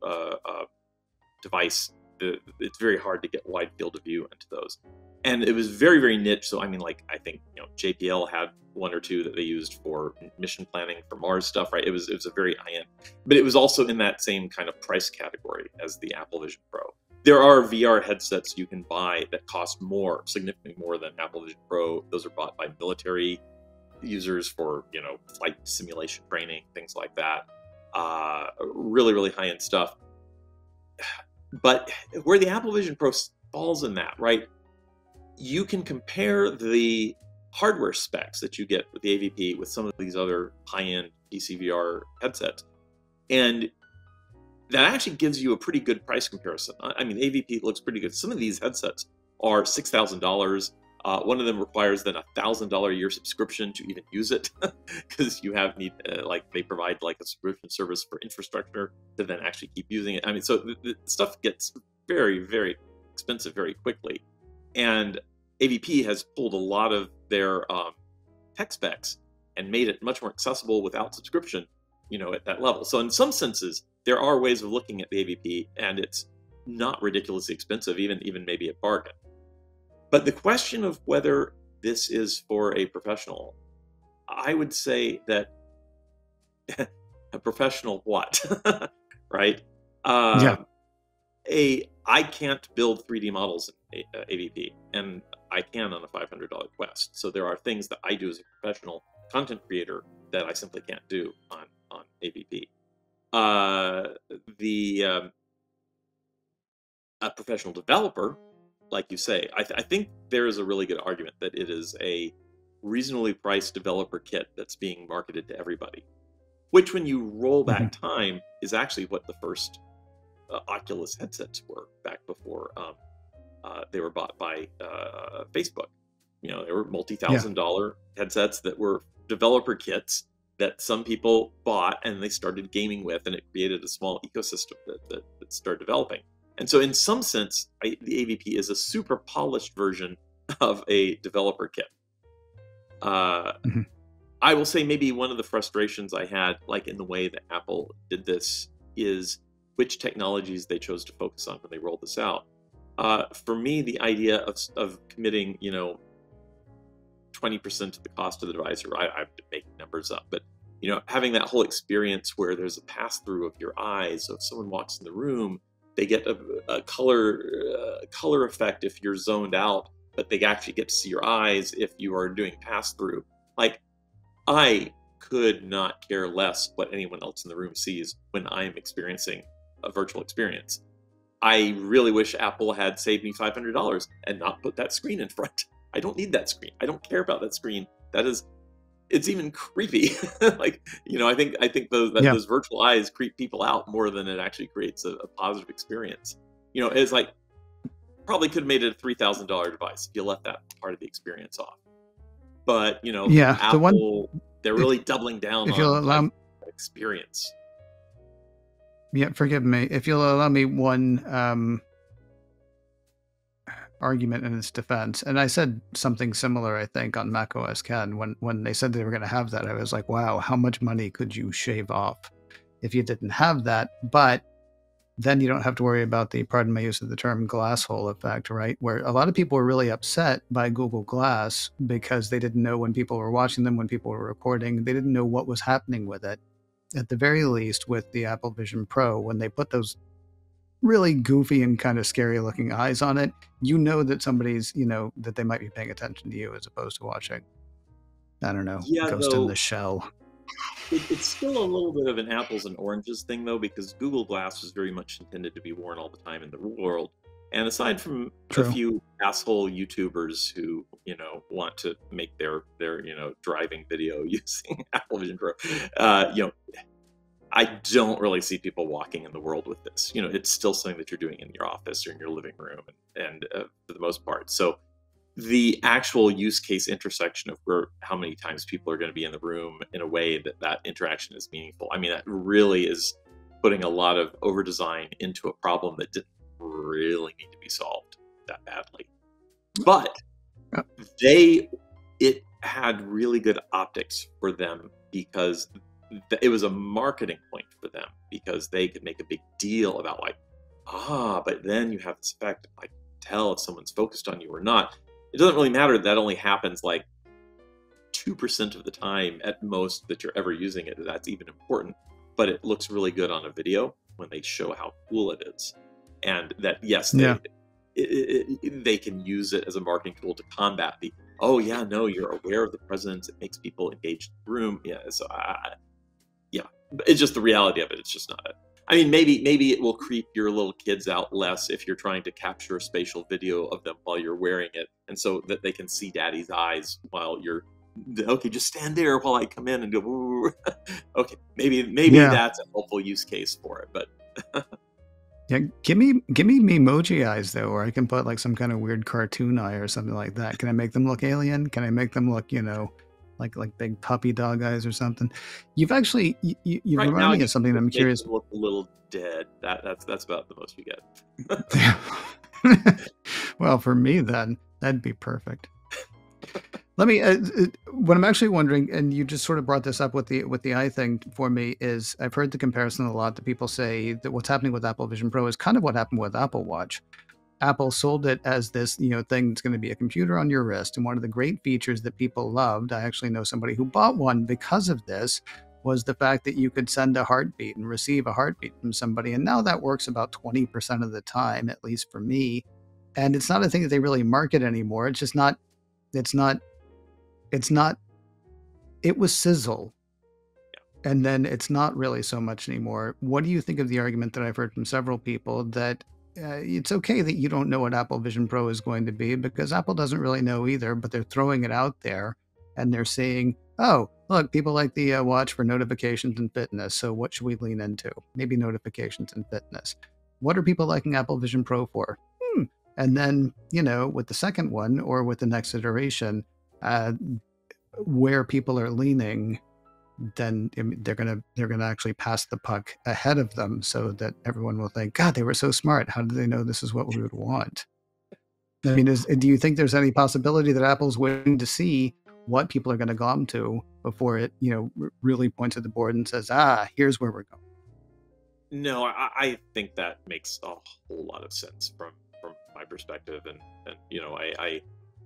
device, it's very hard to get wide field of view into those. And it was very, very niche. So, I mean, like, I think, JPL had one or two that they used for mission planning for Mars stuff, right? It was a very high-end. But it was also in that same kind of price category as the Apple Vision Pro. There are VR headsets you can buy that cost more, significantly more than Apple Vision Pro. Those are bought by military users for, flight simulation training, things like that. Really, really high-end stuff. But where the Apple Vision Pro falls in that, right? You can compare the hardware specs that you get with the AVP with some of these other high-end PC VR headsets, and that actually gives you a pretty good price comparison. I mean, AVP looks pretty good. Some of these headsets are $6,000. One of them requires then $1,000 a year subscription to even use it, because they provide like a subscription service for infrastructure to then actually keep using it. I mean, so the stuff gets very, very expensive very quickly. And AVP has pulled a lot of their tech specs and made it much more accessible without subscription, at that level. So in some senses, there are ways of looking at the AVP, and it's not ridiculously expensive, even maybe a bargain. But the question of whether this is for a professional, I would say that a professional what, right? I can't build 3D models in AVP, and I can on a $500 Quest. So there are things that I do as a professional content creator that I simply can't do on AVP. A professional developer, like you say, I think there is a really good argument that it is a reasonably priced developer kit that's being marketed to everybody, which, when you roll back time, is actually what the first Oculus headsets were back before they were bought by Facebook. They were multi-$1,000 headsets that were developer kits that some people bought and they started gaming with, and it created a small ecosystem that started developing. And so in some sense, the AVP is a super polished version of a developer kit. I will say maybe one of the frustrations I had, like in the way that Apple did this, is which technologies they chose to focus on when they rolled this out. For me, the idea of committing, 20% of the cost of the device, or I'm making numbers up, but having that whole experience where there's a pass through of your eyes. So if someone walks in the room, they get a color effect if you're zoned out, but they actually get to see your eyes if you are doing pass through. Like, I could not care less what anyone else in the room sees when I am experiencing a virtual experience. I really wish Apple had saved me $500 and not put that screen in front. I don't need that screen. I don't care about that screen. It's even creepy. Like, I think those virtual eyes creep people out more than it actually creates a positive experience. It's like, probably could have made it a $3,000 device if you left that part of the experience off. But Apple, they're really doubling down on experience. Yeah, forgive me. If you'll allow me one argument in its defense, and I said something similar, I think, on macOS Ken when they said they were going to have that. I was like, wow, how much money could you shave off if you didn't have that? But then you don't have to worry about the, pardon my use of the term, glass hole effect, right? Where a lot of people were really upset by Google Glass because they didn't know when people were watching them, when people were recording. They didn't know what was happening with it. At the very least, with the Apple Vision Pro, when they put those really goofy and kind of scary looking eyes on it, that somebody's, that they might be paying attention to you as opposed to watching, I don't know, Ghost in the Shell. It's still a little bit of an apples and oranges thing, though, because Google Glass was very much intended to be worn all the time in the real world. And aside from a few asshole YouTubers who, want to make their driving video using Apple Vision Pro, I don't really see people walking in the world with this. It's still something that you're doing in your office or in your living room, and for the most part. So the actual use case intersection of how many times people are going to be in the room in a way that interaction is meaningful. I mean, that really is putting a lot of over design into a problem that didn't really need to be solved that badly. But it had really good optics for them because it was a marketing point for them, because they could make a big deal about but then you have this effect of tell if someone's focused on you or not. It doesn't really matter that only happens 2% of the time at most that you're ever using it. That's even important, but it looks really good on a video when they show how cool it is. And that, yes, they can use it as a marketing tool to combat you're aware of the presence. It makes people engaged in the room. Yeah. So it's just the reality of it. It's just not it. I mean, maybe it will creep your little kids out less if you're trying to capture a spatial video of them while you're wearing it, and so that they can see daddy's eyes while you're, okay, just stand there while I come in and go, okay, maybe that's a helpful use case for it, but yeah, give me Memoji eyes though, or I can put some kind of weird cartoon eye or something like that. Can I make them look alien? Can I make them look, like big puppy dog eyes or something? You've actually you right remind me of something. I'm curious. Look a little dead. That's about the most you get. Well, for me then that'd be perfect. Let me. What I'm actually wondering, and you just sort of brought this up with the eye thing for me, is I've heard the comparison a lot that people say that what's happening with Apple Vision Pro is kind of what happened with Apple Watch. Apple sold it as this, thing that's going to be a computer on your wrist. And one of the great features that people loved, I actually know somebody who bought one because of this, was the fact that you could send a heartbeat and receive a heartbeat from somebody. And now that works about 20% of the time, at least for me. And it's not a thing that they really market anymore. It's just not, it was sizzle. And then it's not really so much anymore. What do you think of the argument that I've heard from several people that it's okay that you don't know what Apple Vision Pro is going to be, because Apple doesn't really know either, but they're throwing it out there and they're saying, oh, look, people like the watch for notifications and fitness. So what should we lean into? Maybe notifications and fitness. What are people liking Apple Vision Pro for? And then, with the second one or with the next iteration, where people are leaning, then they're gonna actually pass the puck ahead of them, so that everyone will think, God, they were so smart. How did they know this is what we would want? I mean, do you think there's any possibility that Apple's waiting to see what people are going to glom to before it, really points at the board and says, here's where we're going? No, I think that makes a whole lot of sense from my perspective, and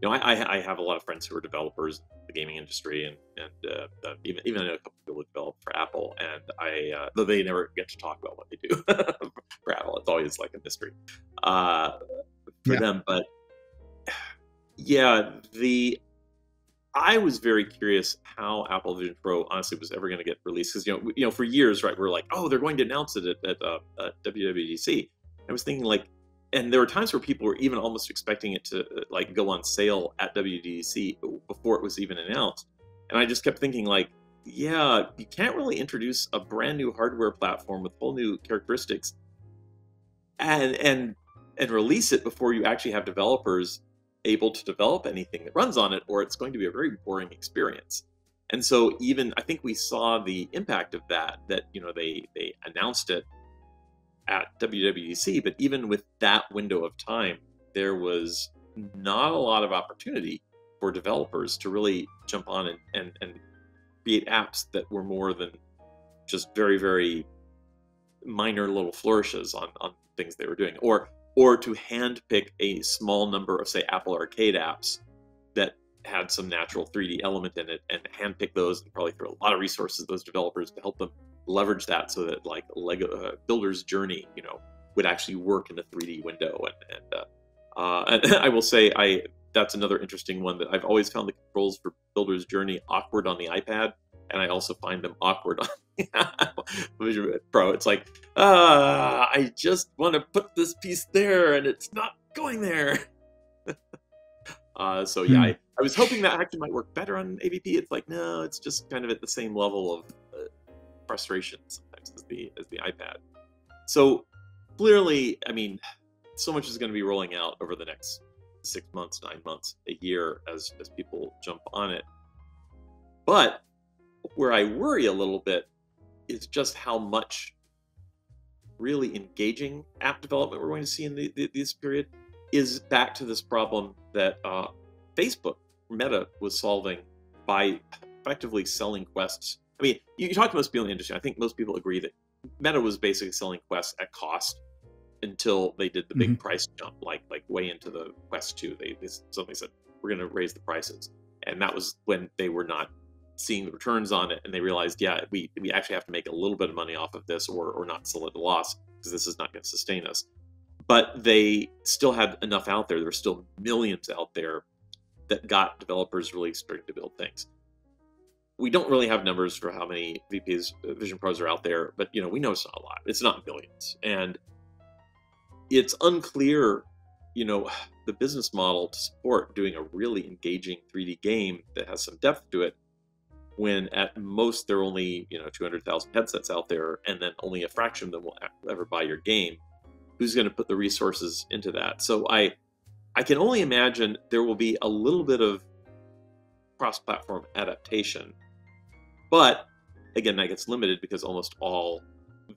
I have a lot of friends who are developers in the gaming industry, and even a couple people who develop for Apple, and though they never get to talk about what they do for Apple, it's always like a mystery uh, for Yeah. them. But yeah, I was very curious how Apple Vision Pro honestly was ever going to get released because for years, right, we're like, oh, they're going to announce it at WWDC. I was thinking like, and there were times where people were even almost expecting it to like go on sale at WWDC before it was even announced, and I just kept thinking like, yeah, you can't really introduce a brand new hardware platform with whole new characteristics and release it before you actually have developers able to develop anything that runs on it, or it's going to be a very boring experience. And so even I think we saw the impact of that they announced it at WWDC, but even with that window of time, there was not a lot of opportunity for developers to really jump on and create apps that were more than just very, very minor little flourishes on things they were doing, or to handpick a small number of, say, Apple Arcade apps that had some natural 3D element in it, and handpick those, and probably throw a lot of resources to those developers to help them leverage that, so that like Lego Builder's Journey, would actually work in a 3D window. And I will say, that's another interesting one that I've always found the controls for Builder's Journey awkward on the iPad, and I also find them awkward on Vision Pro. It's like, I just want to put this piece there, and it's not going there. So yeah, Hmm. I was hoping that actually might work better on AVP. It's like, no, it's just kind of at the same level of frustration sometimes as the iPad. So clearly, I mean, so much is going to be rolling out over the next 6 months, 9 months, a year as people jump on it. But where I worry a little bit is just how much really engaging app development we're going to see in this period is back to this problem that Facebook, Meta, was solving by effectively selling quests. I mean, you talk to most people in the industry, I think most people agree that Meta was basically selling quests at cost until they did the Hmm. big price jump, like way into the Quest 2. They suddenly said, we're going to raise the prices. And that was when they were not seeing the returns on it, and they realized, yeah, we actually have to make a little bit of money off of this, or not sell at a loss, because this is not going to sustain us. But they still had enough out there. There were still millions out there that got developers really starting to build things. We don't really have numbers for how many VPs, Vision Pros are out there, but we know it's not a lot. It's not billions, and it's unclear, the business model to support doing a really engaging 3D game that has some depth to it, when at most there are only 200,000 headsets out there, and then only a fraction of them will ever buy your game. Who's going to put the resources into that? So I can only imagine there will be a little bit of cross-platform adaptation, but again, that gets limited because almost all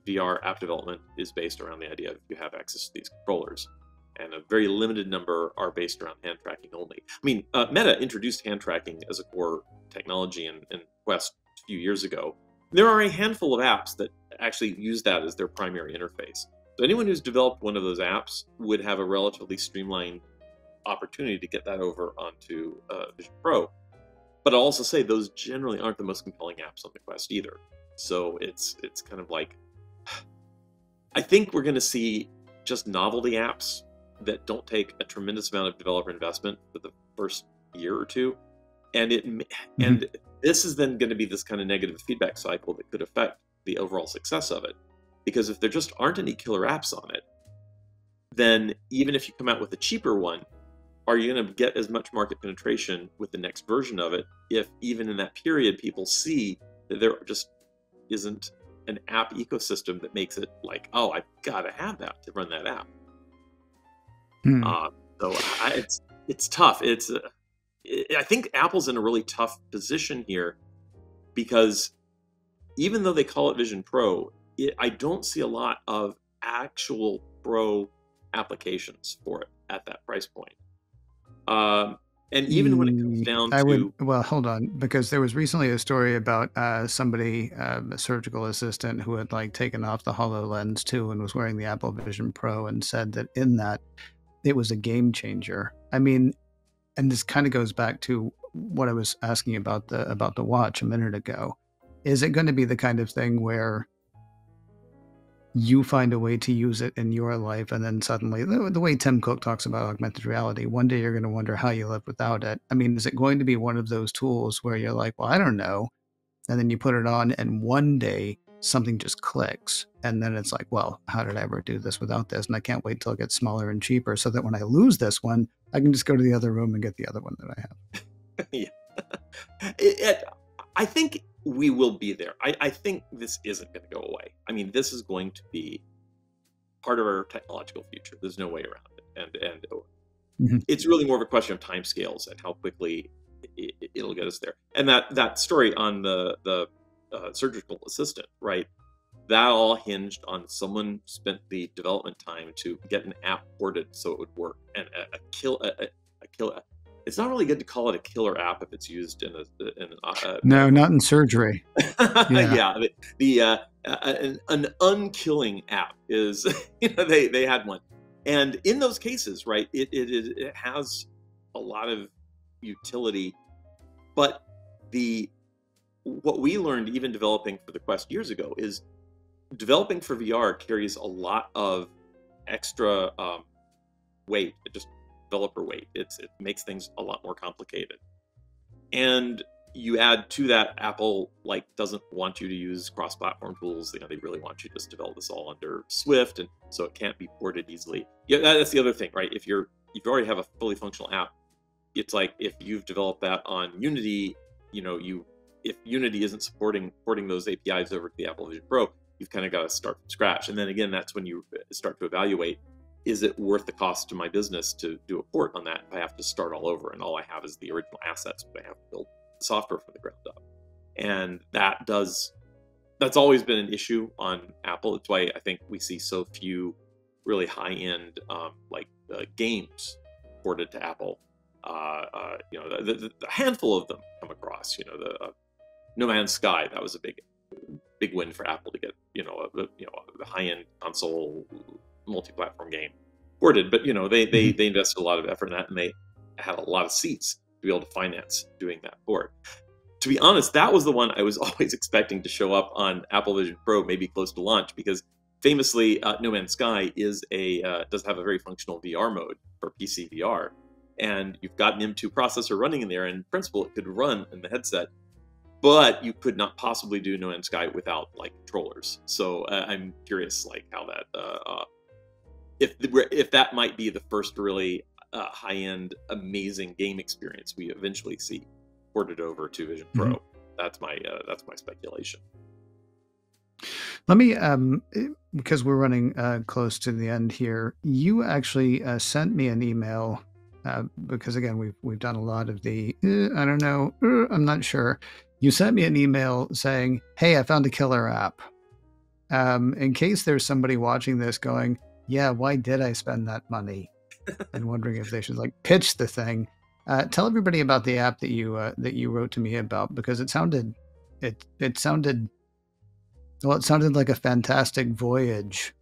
VR app development is based around the idea that you have access to these controllers, and a very limited number are based around hand tracking only. I mean, Meta introduced hand tracking as a core technology in Quest a few years ago. There are a handful of apps that actually use that as their primary interface. So anyone who's developed one of those apps would have a relatively streamlined opportunity to get that over onto Vision Pro. But I'll also say those generally aren't the most compelling apps on the Quest either. So it's kind of like, I think we're going to see just novelty apps that don't take a tremendous amount of developer investment for the first year or two, and Hmm. this is then going to be this kind of negative feedback cycle that could affect the overall success of it, because if there just aren't any killer apps on it, then even if you come out with a cheaper one, are you going to get as much market penetration with the next version of it if even in that period people see that there just isn't an app ecosystem that makes it like, oh, I've got to have that to run that app? Hmm. Uh, so it's tough. I think Apple's in a really tough position here, because even though they call it Vision Pro, I don't see a lot of actual Pro applications for it at that price point. Um, And even when it comes down I would, to, well, hold on, because there was recently a story about somebody, a surgical assistant, who had like taken off the HoloLens 2 and was wearing the Apple Vision Pro, and said that in that it was a game changer. I mean, and this kind of goes back to what I was asking about the watch a minute ago. Is it going to be the kind of thing where you find a way to use it in your life, and then suddenly, the way Tim Cook talks about augmented reality, one day you're going to wonder how you live without it? I mean, is it going to be one of those tools where you're like, well, I don't know, and then you put it on, and one day something just clicks, and then it's like, well, how did I ever do this without this? And I can't wait till it gets smaller and cheaper, so that when I lose this one, I can just go to the other room and get the other one that I have. yeah. I think we will be there. I think this isn't going to go away. I mean, this is going to be part of our technological future. There's no way around it. And it's really more of a question of timescales and how quickly it'll get us there. And that story on the surgical assistant, right? That all hinged on someone spent the development time to get an app ported so it would work. And a killer. It's not really good to call it a killer app if it's used in no, not in surgery. Yeah, an unkilling app is, they had one, and in those cases, right, it has a lot of utility, but what we learned even developing for the Quest years ago is developing for VR carries a lot of extra weight. It just developer weight. It makes things a lot more complicated. And you add to that, Apple doesn't want you to use cross-platform tools. They really want you to just develop this all under Swift, and so it can't be ported easily. Yeah, that's the other thing, right? If you already have a fully functional app, it's like if you've developed that on Unity, if Unity isn't supporting porting those APIs over to the Apple Vision Pro, you've kind of got to start from scratch. And then again, that's when you start to evaluate, is it worth the cost to my business to do a port on that if I have to start all over and all I have is the original assets, but I have to build software from the ground up? And that's always been an issue on Apple. It's why I think we see so few really high-end games ported to Apple. The handful of them come across. No Man's Sky, that was a big win for Apple to get the high-end console multi-platform game ported, but they invested a lot of effort in that, and they had a lot of seats to be able to finance doing that port. To be honest, that was the one I was always expecting to show up on Apple Vision Pro, maybe close to launch, because famously, No Man's Sky does have a very functional VR mode for PC VR, and you've got an M2 processor running in there, and in principle, it could run in the headset, but you could not possibly do No Man's Sky without controllers. So I'm curious, how that if that might be the first really high-end, amazing game experience we eventually see ported over to Vision Pro. That's my speculation. Let me, because we're running close to the end here, you actually sent me an email because again we've done a lot of the I don't know, I'm not sure. You sent me an email saying, "Hey, I found a killer app." In case there's somebody watching this going, "Yeah, why did I spend that money?" and wondering if they should pitch the thing. Tell everybody about the app that you wrote to me about, because it sounded like a fantastic voyage.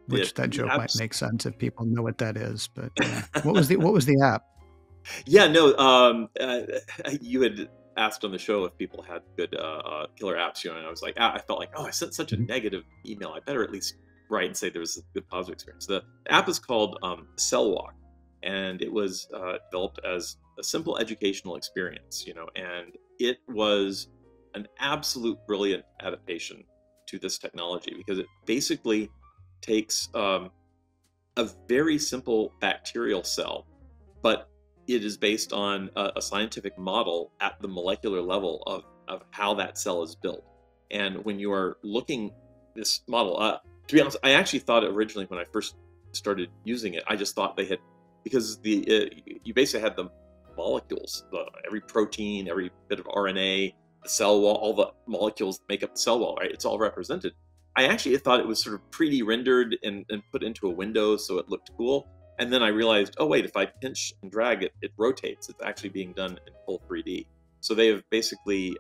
Which that joke might make sense if people know what that is. But what was the app? Yeah, no. You had asked on the show if people had good killer apps, and I was like, I felt like, I sent such a negative email. I better at least write and say there was a good positive experience. The app is called CellWalk, and it was developed as a simple educational experience, and it was an absolute brilliant adaptation to this technology, because it basically takes a very simple bacterial cell, but it is based on a scientific model at the molecular level of how that cell is built. And when you are looking this model up, to be honest, I actually thought originally when I first started using it, I just thought they had, because you basically had the molecules, every protein, every bit of RNA, the cell wall, all the molecules that make up the cell wall, right? It's all represented. I actually thought it was sort of 3D rendered and put into a window so it looked cool. And then I realized, oh wait, if I pinch and drag it, it rotates. It's actually being done in full 3D. So they have basically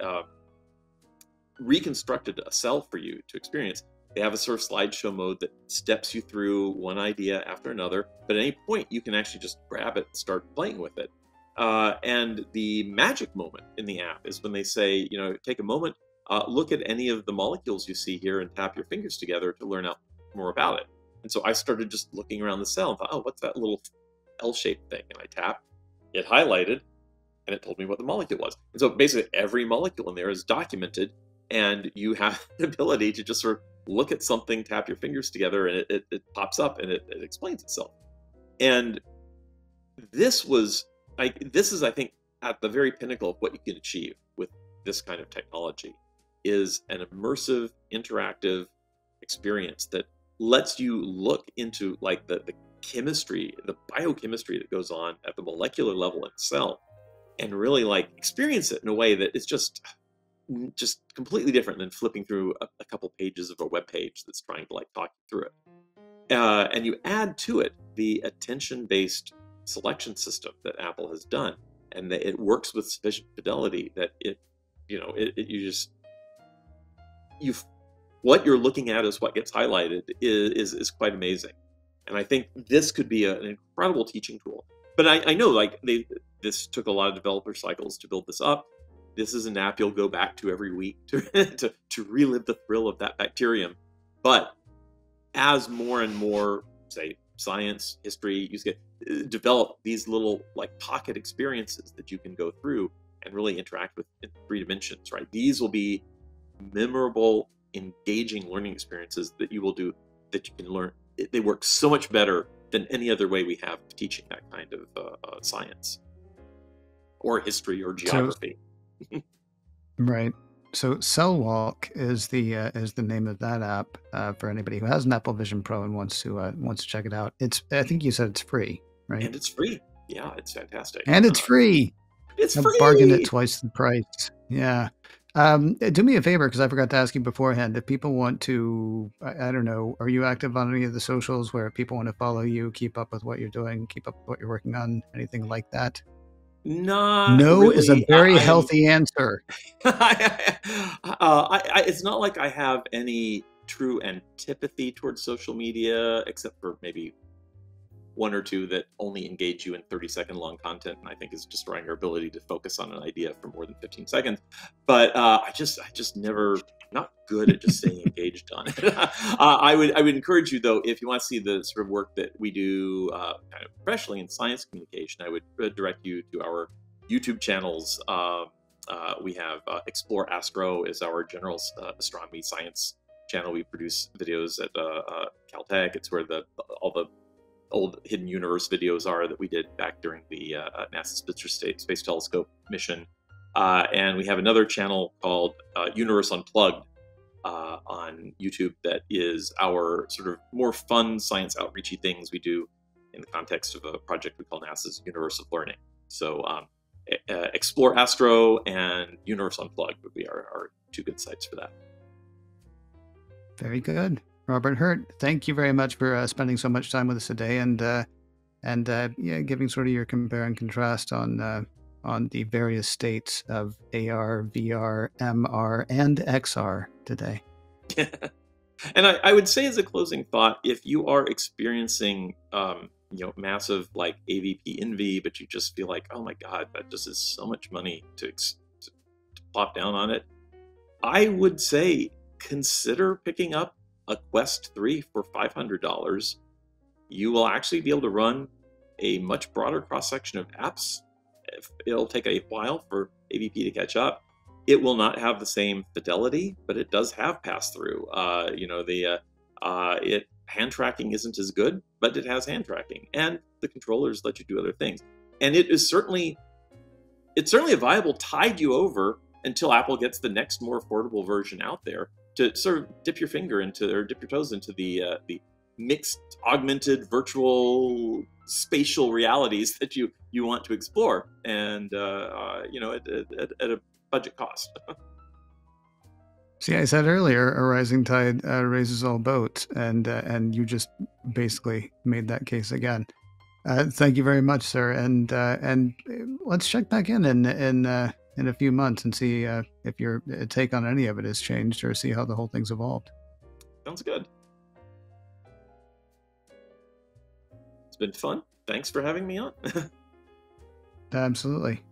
reconstructed a cell for you to experience. They have a sort of slideshow mode that steps you through one idea after another, but at any point you can actually just grab it and start playing with it. And the magic moment in the app is when they say, take a moment, look at any of the molecules you see here and tap your fingers together to learn out more about it. And so I started just looking around the cell and thought, oh, what's that little L-shaped thing? And I tapped, it highlighted, and it told me what the molecule was. And so basically every molecule in there is documented, and you have the ability to just sort of look at something, tap your fingers together, and it pops up and it explains itself. And this is, I think, at the very pinnacle of what you can achieve with this kind of technology, is an immersive, interactive experience that lets you look into like the chemistry, the biochemistry that goes on at the molecular level in the cell, and really like experience it in a way that is just completely different than flipping through a couple pages of a web page that's trying to like talk you through it. And you add to it the attention-based selection system that Apple has done, and that it works with sufficient fidelity that what you're looking at is what gets highlighted is quite amazing. And I think this could be an incredible teaching tool. But I know like this took a lot of developer cycles to build this up. This is an app you'll go back to every week to relive the thrill of that bacterium. But as more and more, say, science, history, develop these little like pocket experiences that you can go through and really interact with in 3 dimensions, right? These will be memorable, engaging learning experiences that you will do, that you can learn. They work so much better than any other way we have of teaching that kind of science or history or geography. Right. So CellWalk is the name of that app for anybody who has an Apple Vision Pro and wants to check it out. I think you said it's free, right? And it's free. Yeah, it's fantastic. And it's free. It's free. Bargain at twice the price. Yeah. Do me a favor, because I forgot to ask you beforehand. If people want to, I don't know, are you active on any of the socials where people want to follow you, keep up with what you're doing, keep up with what you're working on, anything like that? No really. Is a very healthy answer. It's not like I have any true antipathy towards social media, except for maybe 1 or 2 that only engage you in 30-second long content, and I think is destroying your ability to focus on an idea for more than 15 seconds. But I just never, not good at just staying engaged on it. I would encourage you, though, if you want to see the sort of work that we do kind of professionally in science communication, I would direct you to our YouTube channels. We have Explore Astro is our general astronomy science channel. We produce videos at Caltech. It's where all the old Hidden Universe videos are that we did back during the NASA Spitzer Space Telescope mission. And we have another channel called Universe Unplugged on YouTube that is our sort of more fun science outreachy things we do in the context of a project we call NASA's Universe of Learning. So Explore Astro and Universe Unplugged would be our 2 good sites for that. Very good. Robert Hurt, thank you very much for spending so much time with us today and giving sort of your compare and contrast on the various states of AR, VR, MR, and XR today. And I would say as a closing thought, if you are experiencing massive like AVP envy, but you just feel like, oh my God, that just is so much money to plop down on it, I would say consider picking up a Quest 3 for $500. You will actually be able to run a much broader cross-section of apps. It'll take a while for AVP to catch up. It will not have the same fidelity, but it does have pass-through. Hand tracking isn't as good, but it has hand tracking, and the controllers let you do other things. And it's certainly a viable tide you over until Apple gets the next more affordable version out there, to sort of dip your toes into the mixed, augmented, virtual, spatial realities that you want to explore, and at a budget cost. See, I said earlier, a rising tide raises all boats, and you just basically made that case again. Thank you very much, sir. And let's check back in a few months and see if your take on any of it has changed, or see how the whole thing's evolved. Sounds good. It's been fun. Thanks for having me on. Absolutely.